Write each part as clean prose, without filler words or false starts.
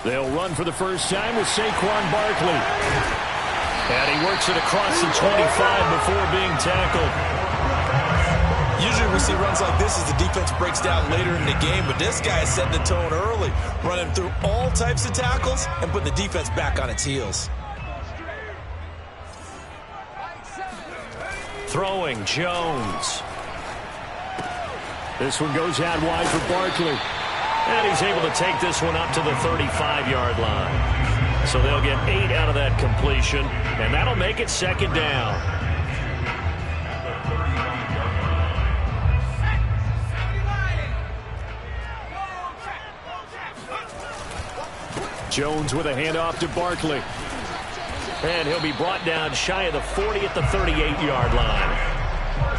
They'll run for the first time with Saquon Barkley. And he works it across the 25 before being tackled. Usually we see runs like this as the defense breaks down later in the game, but this guy is setting the tone early, running through all types of tackles and putting the defense back on its heels. Throwing, Jones. This one goes out wide for Barkley. And he's able to take this one up to the 35-yard line. So they'll get 8 out of that completion, and that'll make it second down. Jones with a handoff to Barkley. And he'll be brought down shy of the 40 at the 38-yard line.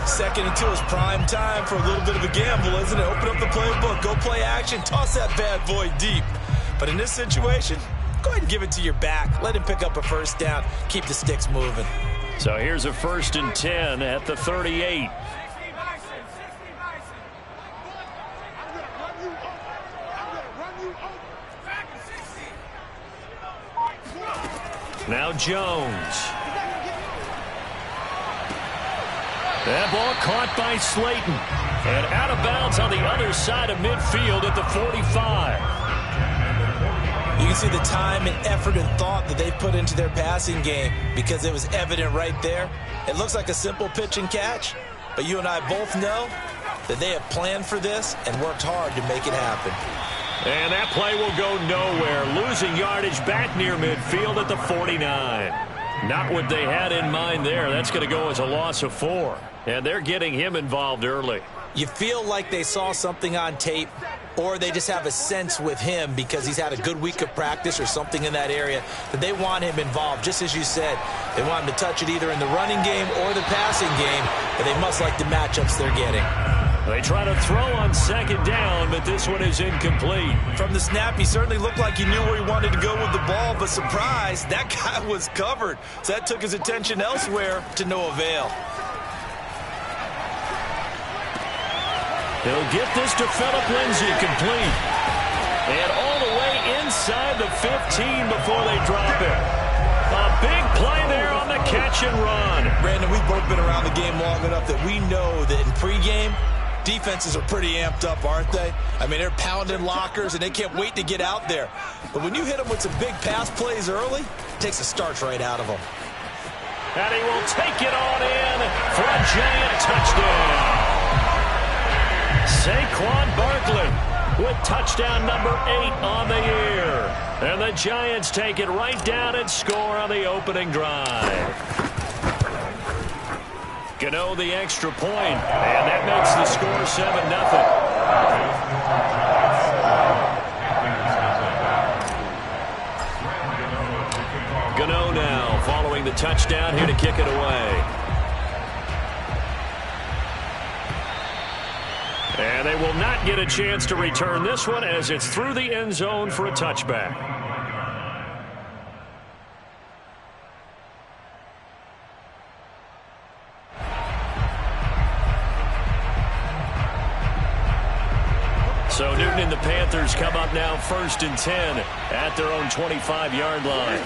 Second and 2 is prime time for a little bit of a gamble, isn't it? Open up the playbook, go play action, toss that bad boy deep. But in this situation, go ahead and give it to your back. Let him pick up a first down. Keep the sticks moving. So here's a 1st and 10 at the 38. Now Jones. That ball caught by Slayton. And out of bounds on the other side of midfield at the 45. You can see the time and effort and thought that they put into their passing game because it was evident right there. It looks like a simple pitch and catch, but you and I both know that they have planned for this and worked hard to make it happen. And that play will go nowhere. Losing yardage back near midfield at the 49. Not what they had in mind there. That's going to go as a loss of 4. And they're getting him involved early. You feel like they saw something on tape, or they just have a sense with him because he's had a good week of practice or something in that area that they want him involved. Just as you said, they want him to touch it either in the running game or the passing game, but they must like the matchups they're getting. They try to throw on second down, but this one is incomplete. From the snap, he certainly looked like he knew where he wanted to go with the ball, but surprise, that guy was covered. So that took his attention elsewhere to no avail. He'll get this to Phillip Lindsay, complete. And all the way inside the 15 before they drop it. A big play there on the catch and run. Brandon, we've both been around the game long enough that we know that in pregame, defenses are pretty amped up, aren't they? I mean, they're pounding lockers, and they can't wait to get out there. But when you hit them with some big pass plays early, it takes the starch right out of them. And he will take it on in for a giant touchdown. Saquon Barkley with touchdown number 8 on the year. And the Giants take it right down and score on the opening drive. Gano the extra point, and that makes the score 7-0. Gano now following the touchdown here to kick it away. And they will not get a chance to return this one as it's through the end zone for a touchback. So Newton and the Panthers come up now 1st and 10 at their own 25-yard line.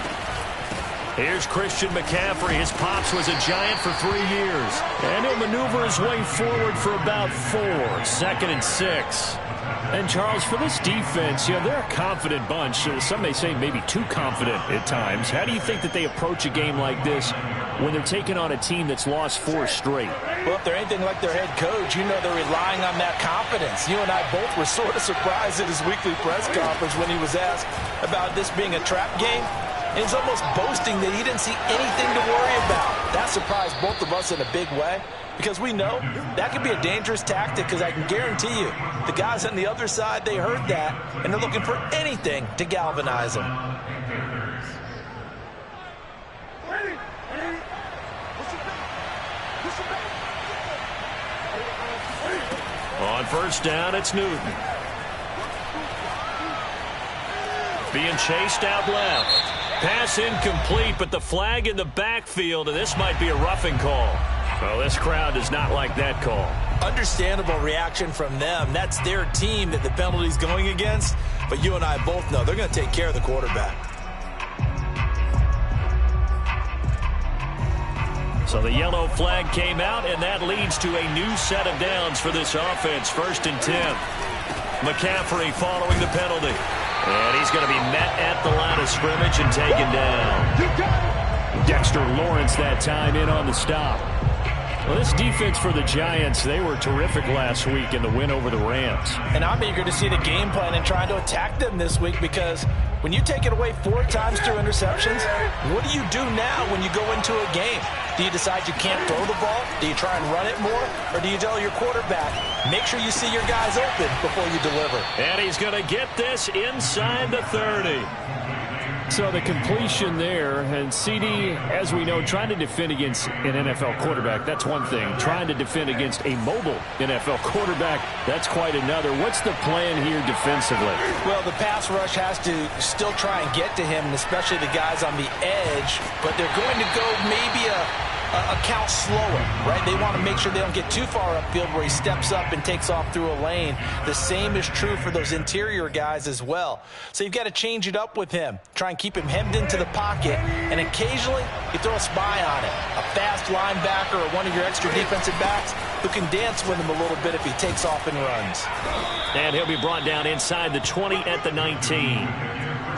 Here's Christian McCaffrey. His pops was a Giant for 3 years. And he'll maneuver his way forward for about 4. 2nd and 6. And, Charles, for this defense, they're a confident bunch. Some may say maybe too confident at times. How do you think that they approach a game like this when they're taking on a team that's lost 4 straight? Well, if they're anything like their head coach, you know they're relying on that confidence. You and I both were sort of surprised at his weekly press conference when he was asked about this being a trap game. And he's almost boasting that he didn't see anything to worry about. That surprised both of us in a big way because we know that could be a dangerous tactic because I can guarantee you the guys on the other side, they heard that, and they're looking for anything to galvanize them. On 1st down, it's Newton. Being chased out left. Pass incomplete, but the flag in the backfield, and this might be a roughing call. Well, this crowd does not like that call. Understandable reaction from them. That's their team that the penalty's going against. But you and I both know they're going to take care of the quarterback. So the yellow flag came out, and that leads to a new set of downs for this offense. 1st and 10. McCaffrey following the penalty. And he's going to be met at the line of scrimmage and taken down. Dexter Lawrence that time in on the stop. Well, this defense for the Giants, they were terrific last week in the win over the Rams. And I'm eager to see the game plan and trying to attack them this week, because when you take it away 4 times through interceptions, what do you do now when you go into a game? Do you decide you can't throw the ball? Do you try and run it more? Or do you tell your quarterback, make sure you see your guys open before you deliver? And he's going to get this inside the 30. So the completion there, and CD, as we know, trying to defend against an NFL quarterback, that's one thing. Trying to defend against a mobile NFL quarterback, that's quite another. What's the plan here defensively? Well, the pass rush has to still try and get to him, and especially the guys on the edge, but they're going to go maybe a count slower, right? They want to make sure they don't get too far upfield where he steps up and takes off through a lane. The same is true for those interior guys as well. So you've got to change it up with him. Try and keep him hemmed into the pocket, and occasionally you throw a spy on it. A fast linebacker or one of your extra defensive backs who can dance with him a little bit if he takes off and runs. And he'll be brought down inside the 20 at the 19.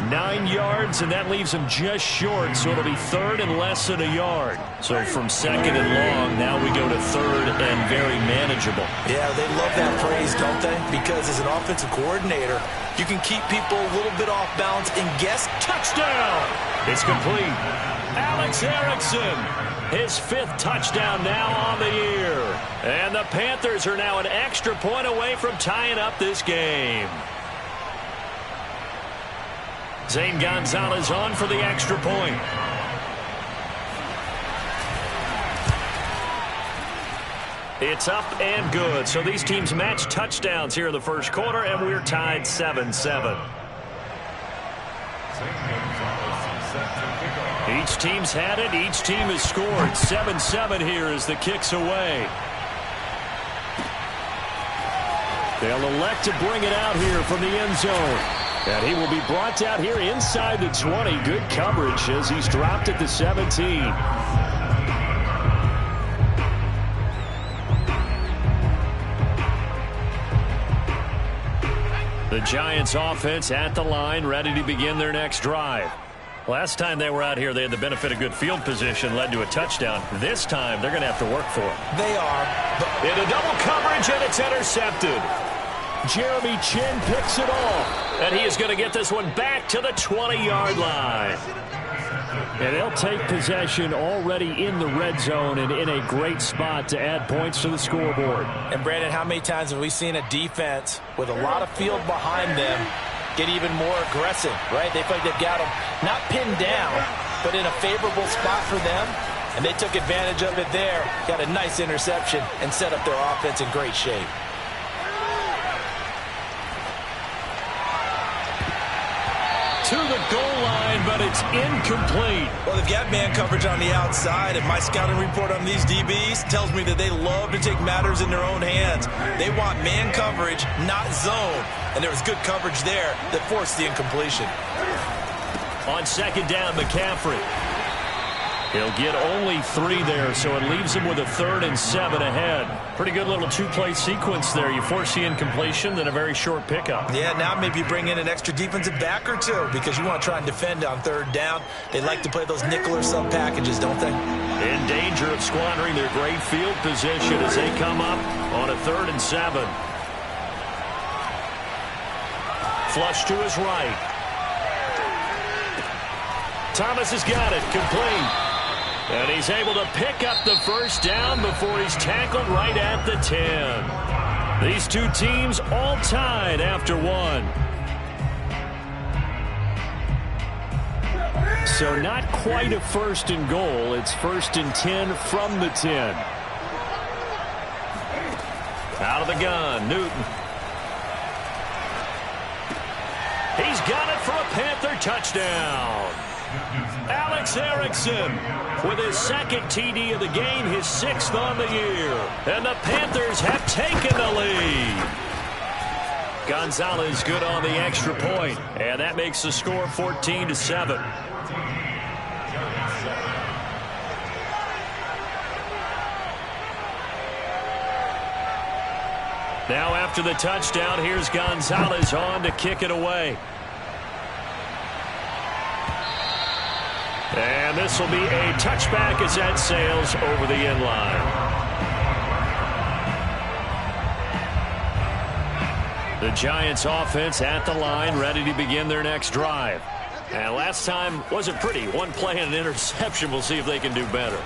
9 yards, and that leaves him just short, so it'll be 3rd and less than a yard. So from 2nd and long, now we go to 3rd and very manageable. Yeah, they love that phrase, don't they? Because as an offensive coordinator, you can keep people a little bit off balance and guess touchdown. It's complete. Alex Erickson, his 5th touchdown now on the year. And the Panthers are now an extra point away from tying up this game. Zane Gonzalez on for the extra point. It's up and good. So these teams match touchdowns here in the first quarter, and we're tied 7-7. Each team's had it. Each team has scored. 7-7 here as the kick's away. They'll elect to bring it out here from the end zone. And he will be brought out here inside the 20. Good coverage as he's dropped at the 17. The Giants offense at the line, ready to begin their next drive. Last time they were out here, they had the benefit of good field position, led to a touchdown. This time, they're going to have to work for it. They are. In a double coverage, and it's intercepted. Jeremy Chin picks it off, and he is going to get this one back to the 20-yard line. And they'll take possession already in the red zone and in a great spot to add points to the scoreboard. And, Brandon, how many times have we seen a defense with a lot of field behind them get even more aggressive, right? They feel like they've got them not pinned down, but in a favorable spot for them, and they took advantage of it there, got a nice interception, and set up their offense in great shape. To the goal line, but it's incomplete. Well, they've got man coverage on the outside, and my scouting report on these DBs tells me that they love to take matters in their own hands. They want man coverage, not zone. And there was good coverage there that forced the incompletion. On 2nd down, McCaffrey. He'll get only 3 there, so it leaves him with a 3rd and 7 ahead. Pretty good little 2-play sequence there. You force the incompletion, then a very short pickup. Yeah, now maybe you bring in an extra defensive back or two because you want to try and defend on 3rd down. They like to play those nickel or sub packages, don't they? In danger of squandering their great field position as they come up on a 3rd and 7. Flush to his right. Thomas has got it, complete. And he's able to pick up the first down before he's tackled right at the 10. These two teams all tied after 1. So not quite a 1st and goal. It's 1st and 10 from the 10. Out of the gun, Newton. He's got it for a Panther touchdown. Alex Erickson with his second TD of the game, his 6th on the year. And the Panthers have taken the lead. Gonzalez good on the extra point, and that makes the score 14-7. Now after the touchdown, here's Gonzalez on to kick it away. And this will be a touchback as that sails over the end line. The Giants offense at the line, ready to begin their next drive. And last time wasn't pretty. One play and an interception. We'll see if they can do better.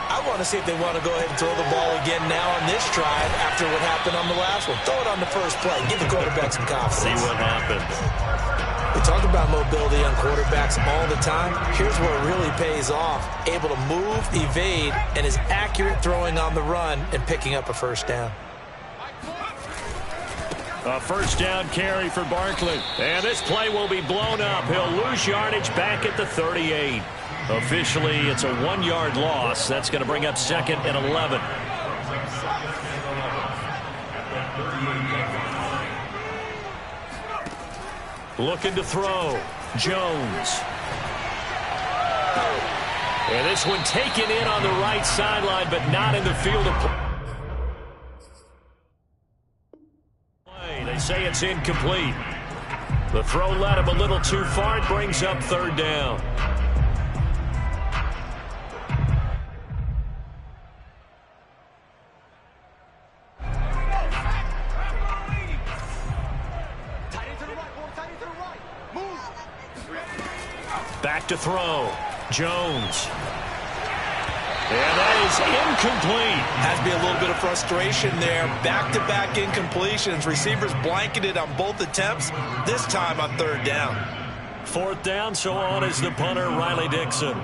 I want to see if they want to go ahead and throw the ball again now on this drive after what happened on the last one. Throw it on the first play. Give the quarterback some confidence. See what happens. We talk about mobility on quarterbacks all the time. Here's where it really pays off. Able to move, evade, and is accurate throwing on the run and picking up a first down. A first down carry for Barkley. And this play will be blown up. He'll lose yardage back at the 38. Officially, it's a 1-yard loss. That's going to bring up 2nd and 11. Looking to throw. Jones. And this one taken in on the right sideline, but not in the field of play. They say it's incomplete. The throw led him a little too far. It brings up 3rd down. Back to throw. Jones. And that is incomplete. Has to be a little bit of frustration there. Back-to-back incompletions. Receivers blanketed on both attempts, this time on 3rd down. 4th down, so on is the punter, Riley Dixon.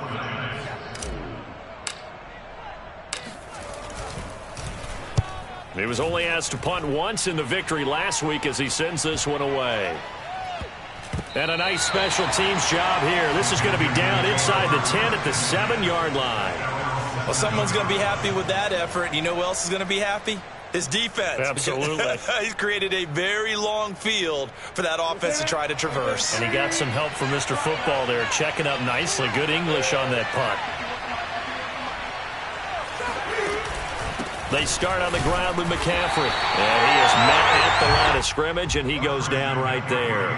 He was only asked to punt once in the victory last week as he sends this one away. And a nice special teams job here. This is going to be down inside the 10 at the 7-yard line. Well, someone's going to be happy with that effort. You know who else is going to be happy? His defense. Absolutely. He's created a very long field for that offense to try to traverse. And he got some help from Mr. Football there, checking up nicely. Good English on that punt. They start on the ground with McCaffrey. And he is met at the line of scrimmage, and he goes down right there.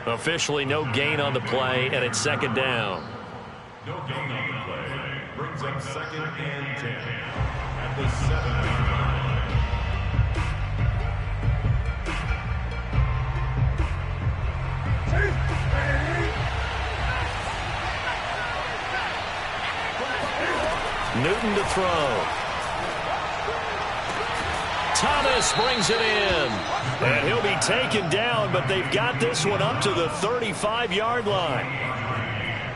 Officially no gain on the play, and it's 2nd down. No gain on the play. Brings up 2nd and 10 at the 7-yard line. Newton to throw. Thomas brings it in. And he'll be taken down, but they've got this one up to the 35-yard line.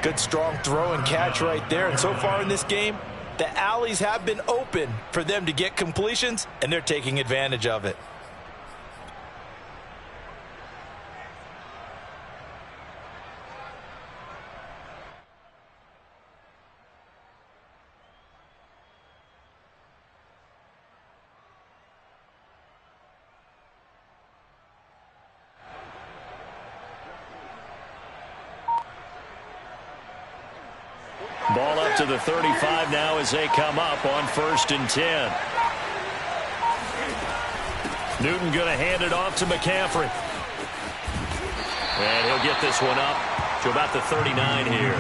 Good strong throw and catch right there. And so far in this game, the alleys have been open for them to get completions, and they're taking advantage of it. Ball up to the 35 now as they come up on 1st and 10. Newton going to hand it off to McCaffrey. And he'll get this one up to about the 39 here.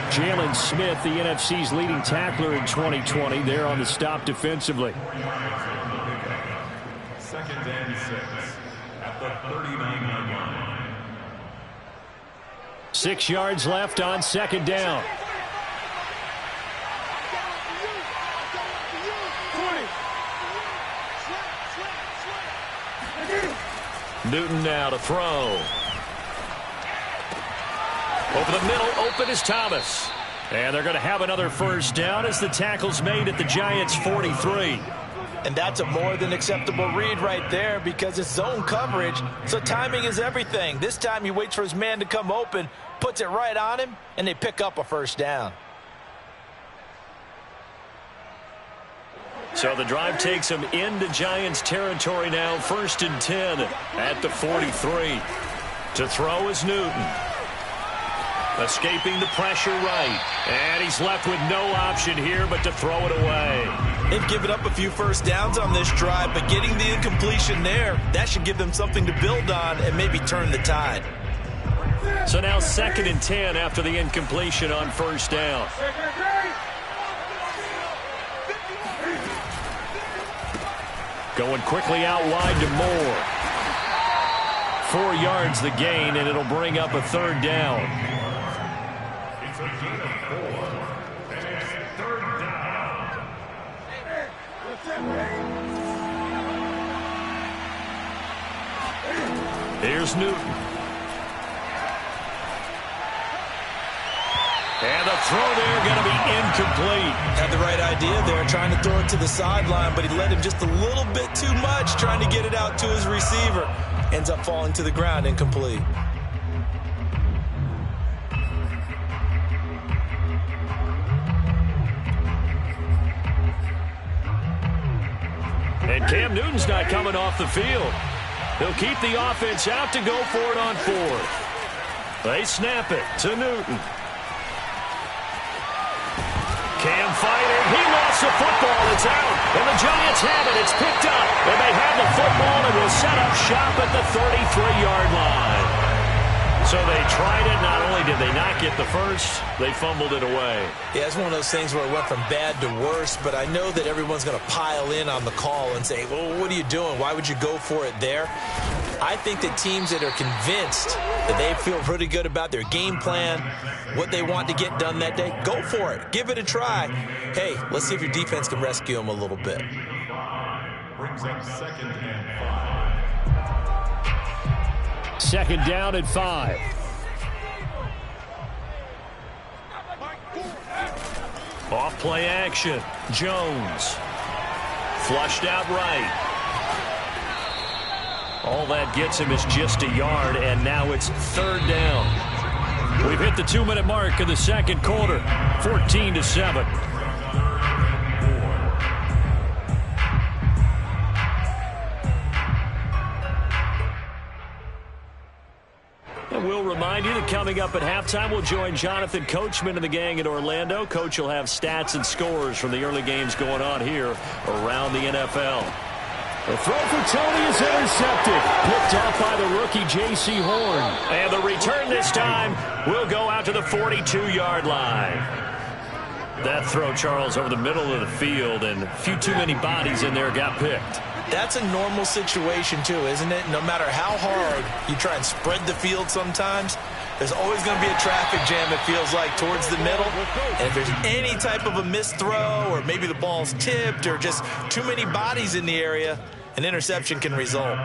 Jalen Smith, the NFC's leading tackler in 2020, there on the stop defensively. 2nd and 6 at the 39-yard line. 6 yards left on 2nd down. Newton now to throw. Over the middle, open is Thomas. And they're going to have another first down as the tackle's made at the Giants' 43. And that's a more than acceptable read right there because it's zone coverage, so timing is everything. This time he waits for his man to come open, puts it right on him, and they pick up a first down. So the drive takes him into Giants territory now, 1st and 10 at the 43. To throw is Newton. Escaping the pressure right. And he's left with no option here but to throw it away. They've given up a few first downs on this drive, but getting the incompletion there, that should give them something to build on and maybe turn the tide. So now 2nd and 10 after the incompletion on first down. Going quickly out wide to Moore. 4 yards the gain, and it'll bring up a 3rd down. It's a gain of 4, and it's 3rd down. Here's Newton. And the throw there going to be incomplete. Had the right idea there, trying to throw it to the sideline, but he led him just a little bit too much, trying to get it out to his receiver. Ends up falling to the ground, incomplete. And Cam Newton's not coming off the field. He'll keep the offense out to go for it on 4th. They snap it to Newton. Cam fighting. He lost the football. It's out. And the Giants have it. It's picked up. And they have the football and will set up shop at the 33-yard line. So they tried it. Not only did they not get the first, they fumbled it away. Yeah, it's one of those things where it went from bad to worse, but I know that everyone's going to pile in on the call and say, well, what are you doing? Why would you go for it there? I think that teams that are convinced that they feel pretty good about their game plan, what they want to get done that day, go for it. Give it a try. Hey, let's see if your defense can rescue them a little bit. Brings up 2nd and 5. 2nd down and 5. Off play action. Jones. Flushed out right. All that gets him is just a yard, and now it's 3rd down. We've hit the 2-minute mark in the 2nd quarter. 14-7. And we'll remind you that coming up at halftime, we'll join Jonathan Coachman and the gang in Orlando. Coach will have stats and scores from the early games going on here around the NFL. The throw for Tony is intercepted. Picked off by the rookie J.C. Horn. And the return this time will go out to the 42-yard line. That throw, Charles, over the middle of the field, and a few too many bodies in there got picked. That's a normal situation, too, isn't it? No matter how hard you try and spread the field sometimes, there's always going to be a traffic jam, it feels like, towards the middle. And if there's any type of a missed throw or maybe the ball's tipped or just too many bodies in the area, an interception can result.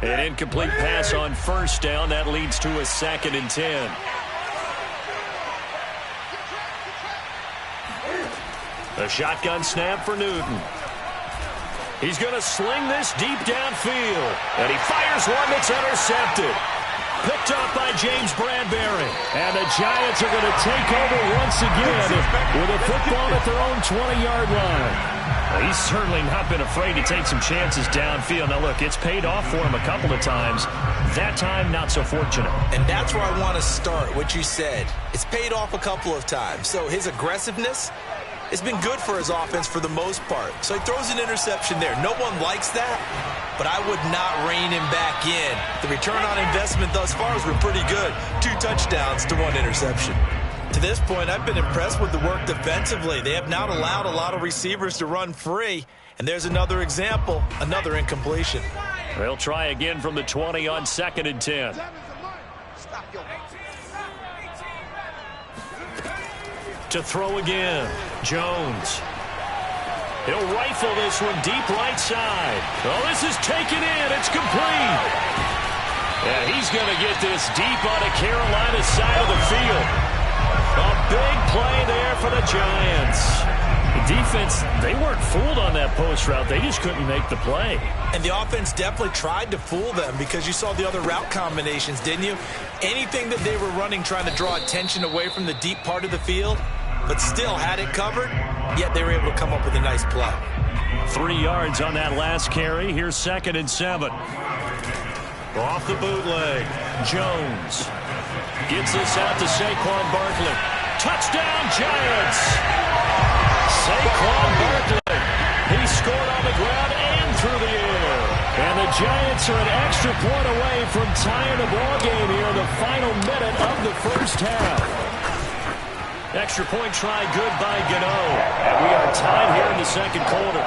An incomplete pass on first down. That leads to a 2nd and 10. A shotgun snap for Newton. He's going to sling this deep downfield. And he fires one that's intercepted. Picked up by James Bradbury. And the Giants are going to take over once again with a football at their own 20-yard line. He's certainly not been afraid to take some chances downfield. Now, look, it's paid off for him a couple of times. That time, not so fortunate. And that's where I want to start, what you said. It's paid off a couple of times. So his aggressiveness, it's been good for his offense for the most part. So he throws an interception there. No one likes that, but I would not rein him back in. The return on investment thus far has been pretty good. 2 touchdowns to 1 interception. To this point, I've been impressed with the work defensively. They have not allowed a lot of receivers to run free. And there's another example, another incompletion. They'll try again from the 20 on 2nd and 10. To throw again, Jones. He'll rifle this one deep right side. Oh, this is taken in. It's complete. Yeah, he's going to get this deep on the Carolina side of the field. A big play there for the Giants. The defense, they weren't fooled on that post route. They just couldn't make the play. And the offense definitely tried to fool them because you saw the other route combinations, didn't you? Anything that they were running trying to draw attention away from the deep part of the field, but still had it covered, yet they were able to come up with a nice play. 3 yards on that last carry. Here's 2nd and 7. Off the bootleg. Jones gets this out to Saquon Barkley. Touchdown, Giants! Saquon Barkley. He scored on the ground and through the air. And the Giants are an extra point away from tying the ball game here in the final minute of the first half. Extra point try good by Gano. And we are tied here in the second quarter.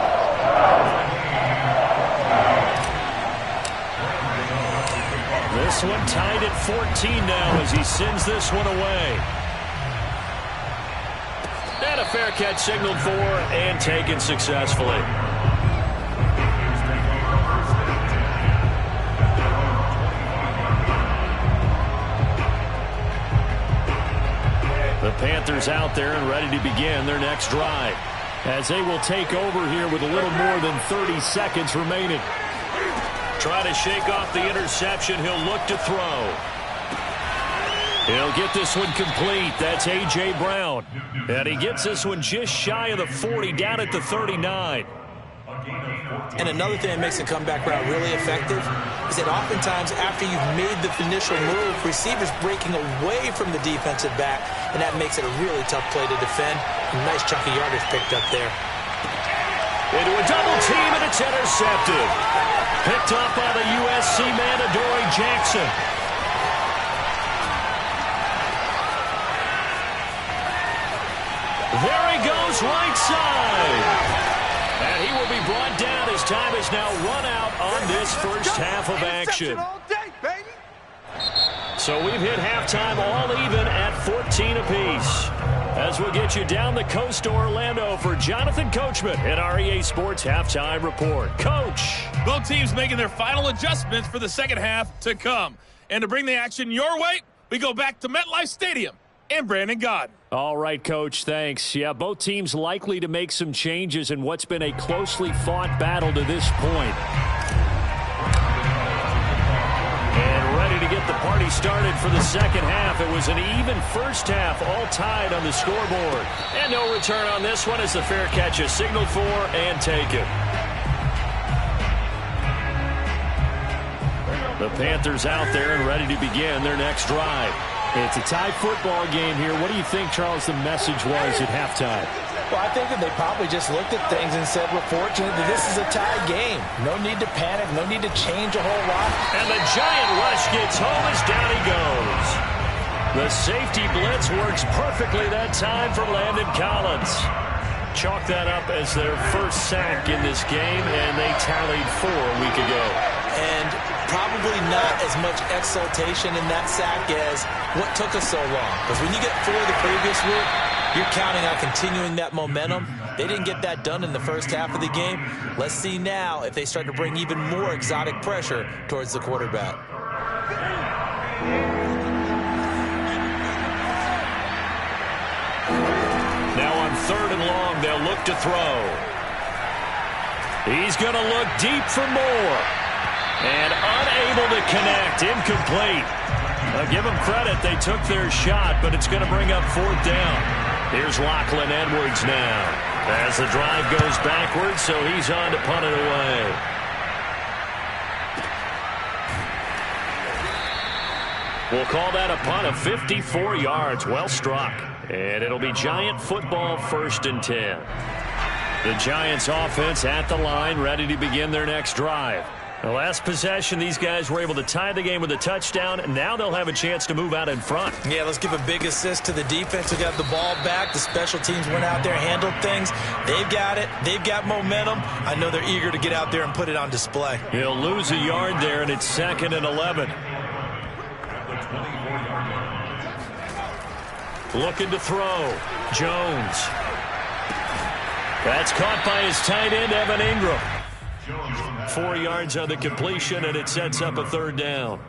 This one tied at 14 now as he sends this one away. And a fair catch signaled for and taken successfully. The Panthers out there and ready to begin their next drive as they will take over here with a little more than 30 seconds remaining. Try to shake off the interception. He'll look to throw. He'll get this one complete. That's A.J. Brown. And he gets this one just shy of the 40, down at the 39. And another thing that makes the comeback route really effective is that oftentimes after you've made the initial move, receivers breaking away from the defensive back, and that makes it a really tough play to defend. A nice chunk of yardage picked up there. Into a double team, and it's intercepted. Picked up by the USC man, Adoree Jackson. There he goes, right side. And he will be brought down as time is now run out on this first half of action. So we've hit halftime all even at 14 apiece. As we'll get you down the coast to Orlando for Jonathan Coachman at our EA Sports Halftime Report. Coach. Both teams making their final adjustments for the second half to come. And to bring the action your way, we go back to MetLife Stadium and Brandon Gaudin. All right, Coach, thanks. Yeah, both teams likely to make some changes in what's been a closely fought battle to this point. And ready to get the party started for the second half. It was an even first half, all tied on the scoreboard. And no return on this one as the fair catch is signaled for and taken. The Panthers out there and ready to begin their next drive. It's a tie football game here. What do you think, Charles, the message was at halftime? Well, I think that they probably just looked at things and said, we're fortunate that this is a tie game. No need to panic, no need to change a whole lot. And the giant rush gets home as down he goes. The safety blitz works perfectly that time for Landon Collins. Chalk that up as their first sack in this game, and they tallied 4 a week ago. And probably not as much exultation in that sack as what took us so long. Because when you get 4 the previous week, you're counting on continuing that momentum. They didn't get that done in the first half of the game. Let's see now if they start to bring even more exotic pressure towards the quarterback. Now on 3rd and long, they'll look to throw. He's going to look deep for more. And unable to connect, incomplete. I'll give them credit, they took their shot, but it's going to bring up 4th down. Here's Lachlan Edwards now. As the drive goes backwards, so he's on to punt it away. We'll call that a punt of 54 yards. Well struck. And it'll be Giant football 1st and 10. The Giants offense at the line, ready to begin their next drive. The last possession, these guys were able to tie the game with a touchdown. Now they'll have a chance to move out in front. Yeah, let's give a big assist to the defense who got the ball back. The special teams went out there, handled things. They've got it. They've got momentum. I know they're eager to get out there and put it on display. He'll lose a yard there, and it's 2nd and 11. Looking to throw. Jones. That's caught by his tight end, Evan Ingram. 4 yards on the completion, and it sets up a third down.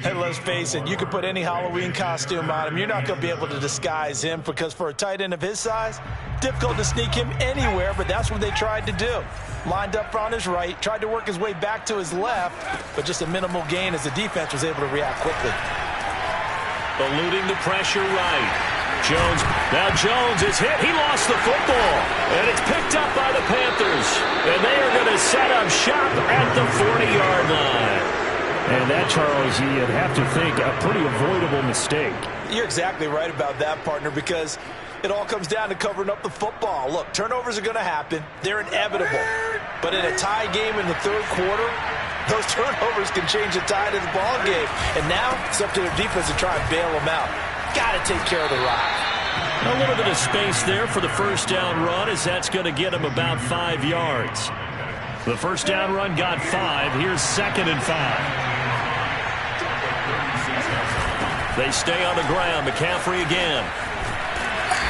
And let's face it, you can put any Halloween costume on him. You're not going to be able to disguise him because for a tight end of his size, difficult to sneak him anywhere, but that's what they tried to do. Lined up on his right, tried to work his way back to his left, but just a minimal gain as the defense was able to react quickly. Eluding the pressure right. Jones. Now Jones is hit. He lost the football. And it's picked up by the Panthers. And they are going to set up shop at the 40-yard line. And that, Charles, you'd have to think a pretty avoidable mistake. You're exactly right about that, partner, because it all comes down to covering up the football. Look, turnovers are going to happen. They're inevitable. But in a tie game in the third quarter, those turnovers can change the tide of the ball game. And now it's up to their defense to try and bail them out. Got to take care of the rock. A little bit of space there for the first down run, as that's going to get him about 5 yards. The first down run got 5. Here's 2nd and 5. They stay on the ground. McCaffrey again.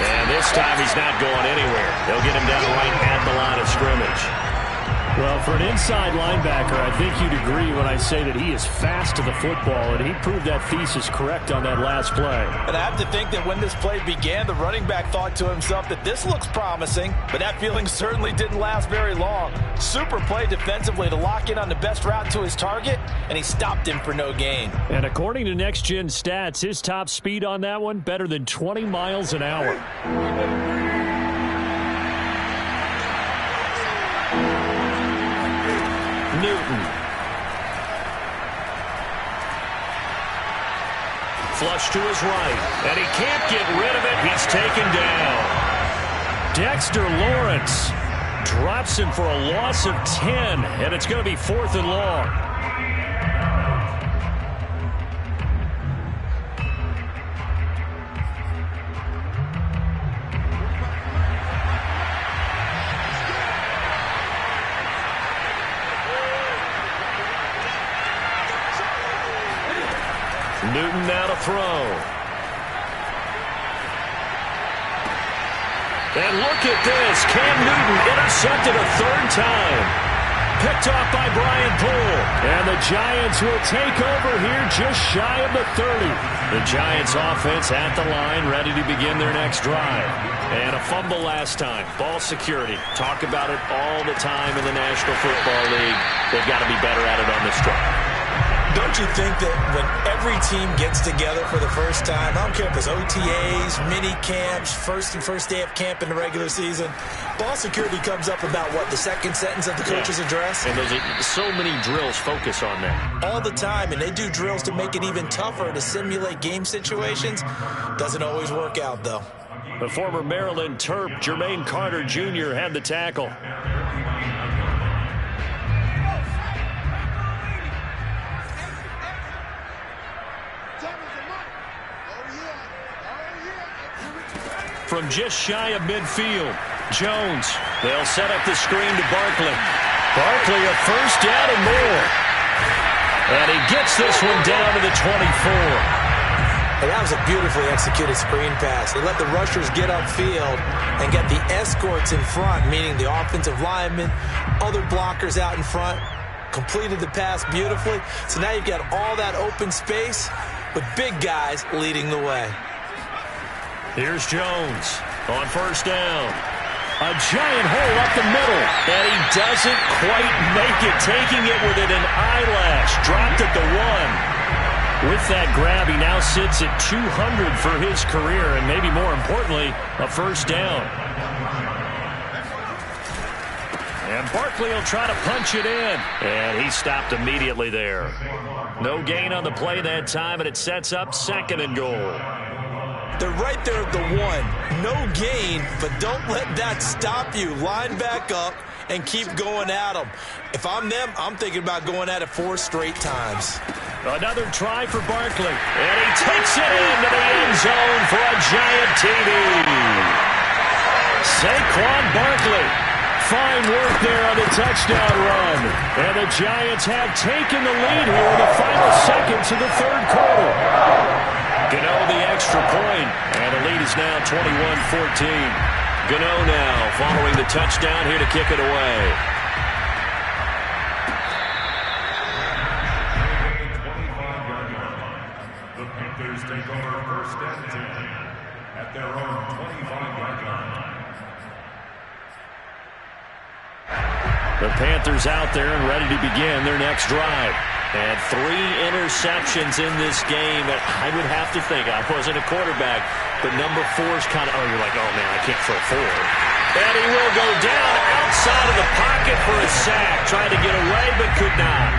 And this time he's not going anywhere. They'll get him down right at the line of scrimmage. Well, for an inside linebacker, I think you'd agree when I say that he is fast to the football, and he proved that thesis correct on that last play. And I have to think that when this play began, the running back thought to himself that this looks promising, but that feeling certainly didn't last very long. Super play defensively to lock in on the best route to his target, and he stopped him for no gain. And according to Next Gen Stats, his top speed on that one, better than 20 miles an hour. Newton. Flush to his right, and he can't get rid of it. He's taken down. Dexter Lawrence drops him for a loss of 10, and it's going to be 4th and long. Newton now to throw. And look at this. Cam Newton intercepted a 3rd time. Picked off by Brian Poole. And the Giants will take over here just shy of the 30. The Giants offense at the line, ready to begin their next drive. And a fumble last time. Ball security. Talk about it all the time in the National Football League. They've got to be better at it on this drive. Don't you think that when every team gets together for the first time, I don't care if it's OTAs, mini camps, first day of camp in the regular season, ball security comes up about, what, the second sentence of the coach's address? And there's so many drills focus on that. All the time, and they do drills to make it even tougher to simulate game situations. Doesn't always work out, though. The former Maryland Terp, Jermaine Carter Jr., had the tackle. From just shy of midfield, Jones. They'll set up the screen to Barkley. Barkley a first down and more. And he gets this one down to the 24. And that was a beautifully executed screen pass. They let the rushers get upfield and get the escorts in front, meaning the offensive linemen, other blockers out in front, completed the pass beautifully. So now you've got all that open space with big guys leading the way. Here's Jones on first down. A giant hole up the middle. And he doesn't quite make it, taking it within an eyelash. Dropped at the 1. With that grab, he now sits at 200 for his career, and maybe more importantly, a first down. And Barkley will try to punch it in. And he stopped immediately there. No gain on the play that time, and it sets up 2nd and goal. They're right there at the 1. No gain, but don't let that stop you. Line back up and keep going at them. If I'm them, I'm thinking about going at it 4 straight times. Another try for Barkley. And he takes it into the end zone for a giant TD. Saquon Barkley. Fine work there on the touchdown run. And the Giants have taken the lead here in the final seconds of the 3rd quarter. Gano the extra point, and the lead is now 21-14. Gano now following the touchdown here to kick it away. The Panthers take over 1st and 10 at their own 25-yard line. The Panthers out there and ready to begin their next drive. And 3 interceptions in this game. I would have to think, I wasn't a quarterback, but number 4's kind of, you're like, oh man, I can't throw 4. And he will go down outside of the pocket for a sack. Tried to get away, but could not.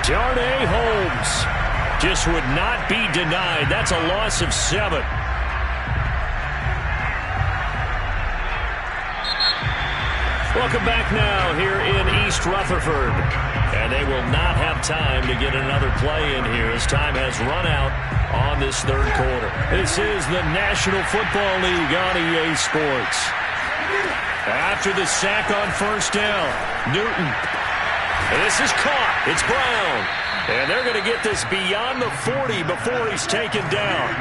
Darnay Holmes just would not be denied. That's a loss of 7. Welcome back now here in East Rutherford. And they will not have time to get another play in here as time has run out on this 3rd quarter. This is the National Football League on EA Sports. After the sack on 1st down, Newton. This is caught. It's Brown. And they're going to get this beyond the 40 before he's taken down.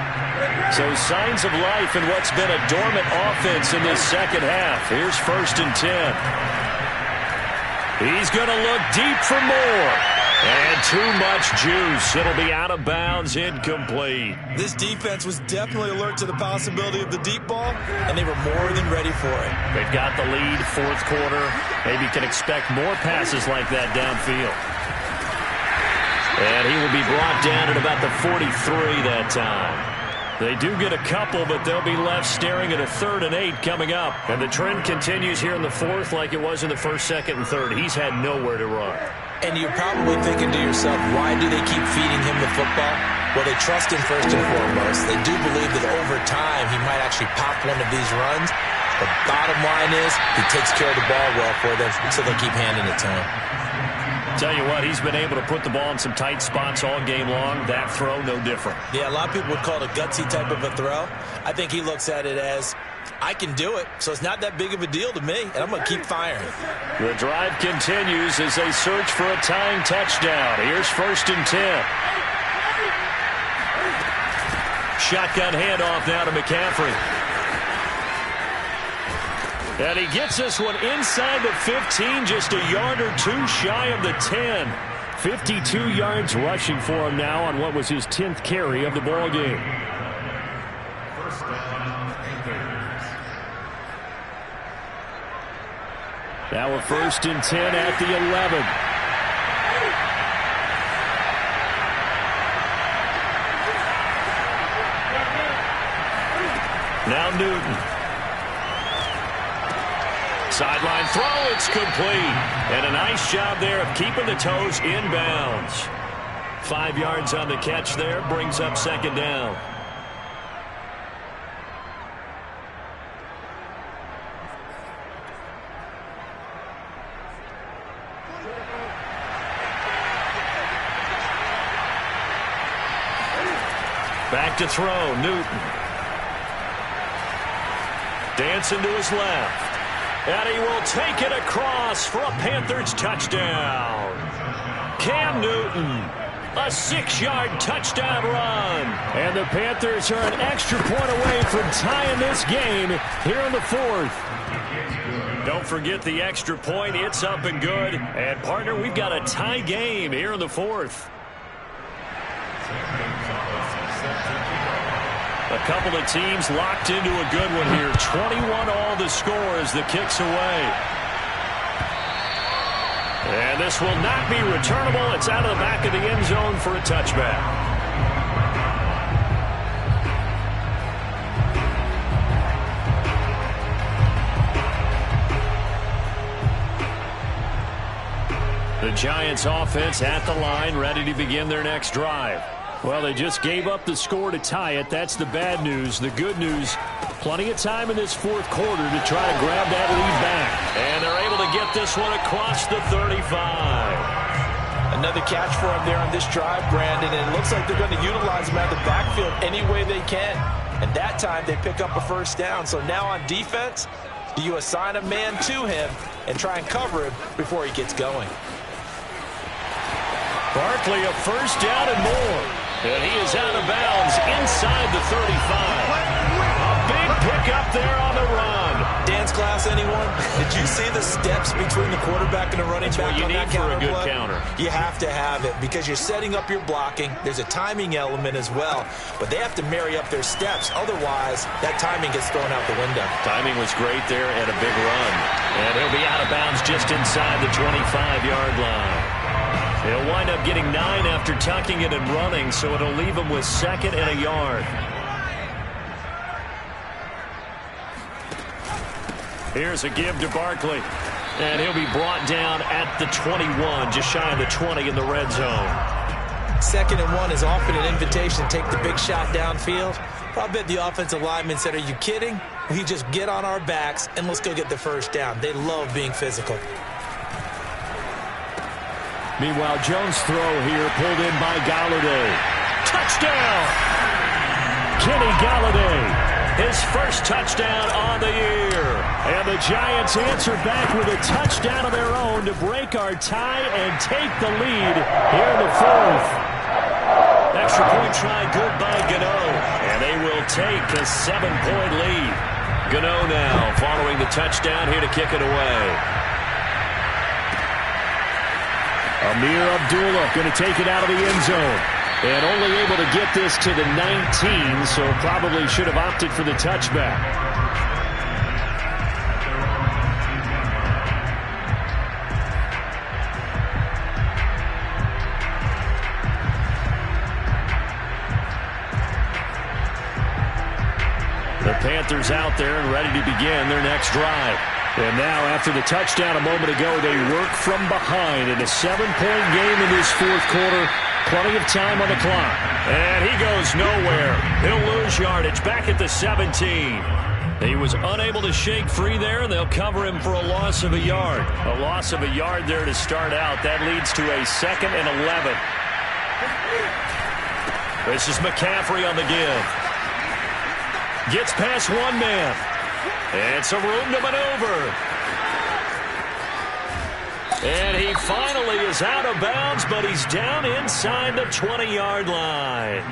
So signs of life in what's been a dormant offense in this second half. Here's 1st and 10. He's going to look deep for more. And too much juice. It'll be out of bounds, incomplete. This defense was definitely alert to the possibility of the deep ball, and they were more than ready for it. They've got the lead, 4th quarter. Maybe can expect more passes like that downfield. And he will be brought down at about the 43 that time. They do get a couple, but they'll be left staring at a 3rd and 8 coming up. And the trend continues here in the 4th like it was in the 1st, 2nd, and 3rd. He's had nowhere to run. And you're probably thinking to yourself, why do they keep feeding him the football? Well, they trust him first and foremost. They do believe that over time he might actually pop one of these runs. The bottom line is he takes care of the ball well for them, so they keep handing it to him. Tell you what, he's been able to put the ball in some tight spots all game long. That throw, no different. Yeah, a lot of people would call it a gutsy type of a throw. I think he looks at it as, I can do it, so it's not that big of a deal to me, and I'm going to keep firing. The drive continues as they search for a tying touchdown. Here's 1st and 10. Shotgun handoff now to McCaffrey. And he gets this one inside the 15, just a yard or 2 shy of the 10. 52 yards rushing for him now on what was his 10th carry of the ball game. First down, Panthers. Now a 1st and 10 at the 11. Now Newton. Sideline throw, it's complete. And a nice job there of keeping the toes inbounds. 5 yards on the catch there, brings up 2nd down. Back to throw, Newton. Dancing to his left. And he will take it across for a Panthers touchdown. Cam Newton, a 6-yard touchdown run. And the Panthers are an extra point away from tying this game here in the 4th. Don't forget the extra point. It's up and good. And, partner, we've got a tie game here in the 4th. A couple of teams locked into a good one here. 21 all the score as the kick's away. And this will not be returnable. It's out of the back of the end zone for a touchback. The Giants offense at the line, ready to begin their next drive. Well, they just gave up the score to tie it. That's the bad news. The good news, plenty of time in this 4th quarter to try to grab that lead back. And they're able to get this one across the 35. Another catch for him there on this drive, Brandon, and it looks like they're going to utilize him out of the backfield any way they can. And that time they pick up a 1st down. So now on defense, do you assign a man to him and try and cover him before he gets going? Barkley, a 1st down and more. And he is out of bounds inside the 35. A big pick up there on the run. Dance class, anyone? Did you see the steps between the quarterback and the running back on that counter play? That's what you need for a good counter. You have to have it because you're setting up your blocking. There's a timing element as well, but they have to marry up their steps. Otherwise, that timing gets thrown out the window. Timing was great there and a big run. And he'll be out of bounds just inside the 25-yard line. He'll wind up getting 9 after tucking it and running, so it'll leave him with 2nd and a yard. Here's a give to Barkley. And he'll be brought down at the 21, just shy of the 20 in the red zone. 2nd and 1 is often an invitation to take the big shot downfield. I bet the offensive lineman said, are you kidding? We just get on our backs and let's go get the first down. They love being physical. Meanwhile, Jones' throw here pulled in by Galladay. Touchdown! Kenny Galladay. His first touchdown on the year. And the Giants answer back with a touchdown of their own to break our tie and take the lead here in the 4th. Extra point try good by Gano. And they will take a 7-point lead. Gano now following the touchdown here to kick it away. Amir Abdullah going to take it out of the end zone. And only able to get this to the 19, so probably should have opted for the touchback. The Panthers out there and ready to begin their next drive. And now, after the touchdown a moment ago, they work from behind in a 7-point game in this 4th quarter. Plenty of time on the clock. And he goes nowhere. He'll lose yardage back at the 17. He was unable to shake free there, and they'll cover him for a loss of a yard. A loss of a yard there to start out. That leads to a 2nd and 11. This is McCaffrey on the give. Gets past one man. And some room to maneuver. And he finally is out of bounds, but he's down inside the 20-yard line.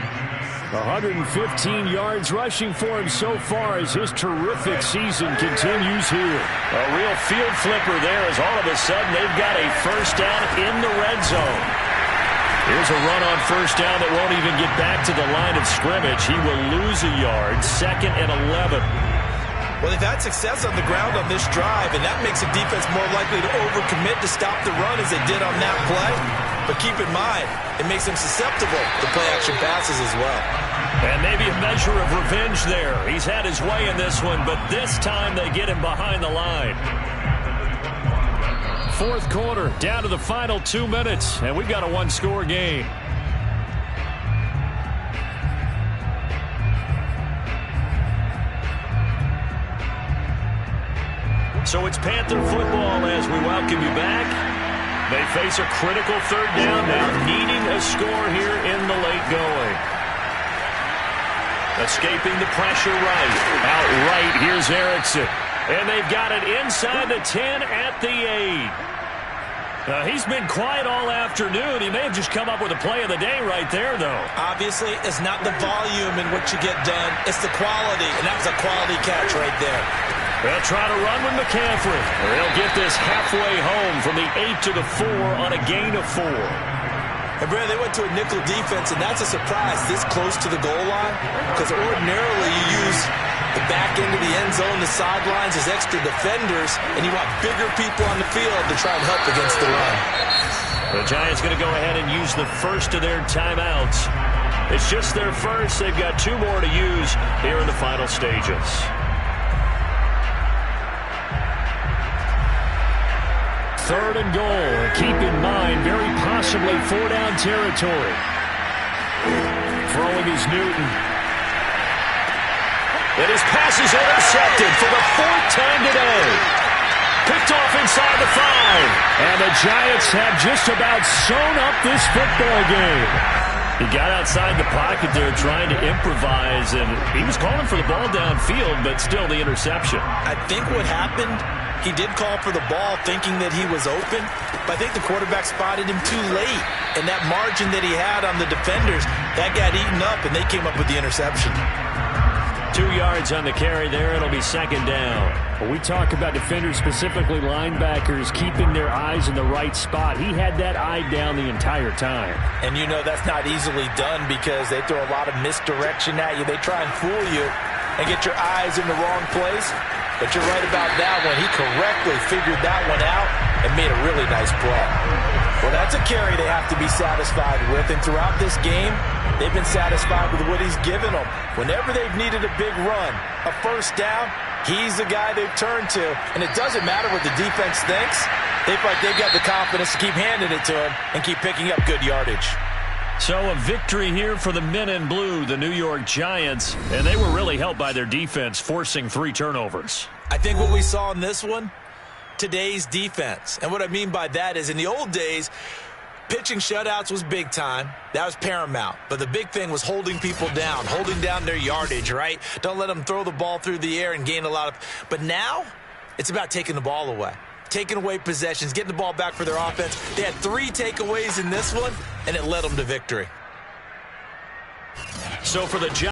115 yards rushing for him so far as his terrific season continues here. A real field flipper there as all of a sudden they've got a first down in the red zone. Here's a run on first down that won't even get back to the line of scrimmage. He will lose a yard, 2nd and 11. Well, they've had success on the ground on this drive, and that makes the defense more likely to overcommit to stop the run as they did on that play. But keep in mind, it makes them susceptible to play-action passes as well. And maybe a measure of revenge there. He's had his way in this one, but this time they get him behind the line. 4th quarter, down to the final 2 minutes, and we've got a one-score game. So it's Panther football as we welcome you back. They face a critical 3rd down now, needing a score here in the late going. Escaping the pressure right. Out right, here's Erickson. And they've got it inside the 10 at the 8. He's been quiet all afternoon. He may have just come up with a play of the day right there, though. Obviously, it's not the volume in which you get done. It's the quality, and that was a quality catch right there. They'll try to run with McCaffrey. They'll get this halfway home from the 8 to the 4 on a gain of 4. And, Brad, they went to a nickel defense, and that's a surprise this close to the goal line because ordinarily you use the back end of the end zone, the sidelines as extra defenders, and you want bigger people on the field to try and help against the run. The Giants going to go ahead and use the first of their timeouts. It's just their first. They've got 2 more to use here in the final stages. Third and goal. Keep in mind, very possibly 4-down territory. Throwing is Newton. And his pass is intercepted for the 4th time today. Picked off inside the 5. And the Giants have just about sewn up this football game. He got outside the pocket there trying to improvise, and he was calling for the ball downfield, but still the interception. I think what happened, he did call for the ball thinking that he was open, but I think the quarterback spotted him too late. And that margin that he had on the defenders, that got eaten up, and they came up with the interception. 2 yards on the carry there. It'll be second down. Well, we talk about defenders, specifically linebackers, keeping their eyes in the right spot. He had that eye down the entire time. And you know that's not easily done because they throw a lot of misdirection at you. They try and fool you and get your eyes in the wrong place. But you're right about that one. He correctly figured that one out and made a really nice play. Well, that's a carry they have to be satisfied with. And throughout this game, they've been satisfied with what he's given them. Whenever they've needed a big run, a first down, he's the guy they've turned to. And it doesn't matter what the defense thinks. They feel like they've got the confidence to keep handing it to him and keep picking up good yardage. So a victory here for the men in blue, the New York Giants. And they were really helped by their defense, forcing 3 turnovers. I think what we saw in this one, today's defense. And what I mean by that is in the old days, pitching shutouts was big time. That was paramount. But the big thing was holding people down, holding down their yardage, right? Don't let them throw the ball through the air and gain a lot of... But now, it's about taking the ball away. Taking away possessions, getting the ball back for their offense. They had 3 takeaways in this one, and it led them to victory. So for the Giants...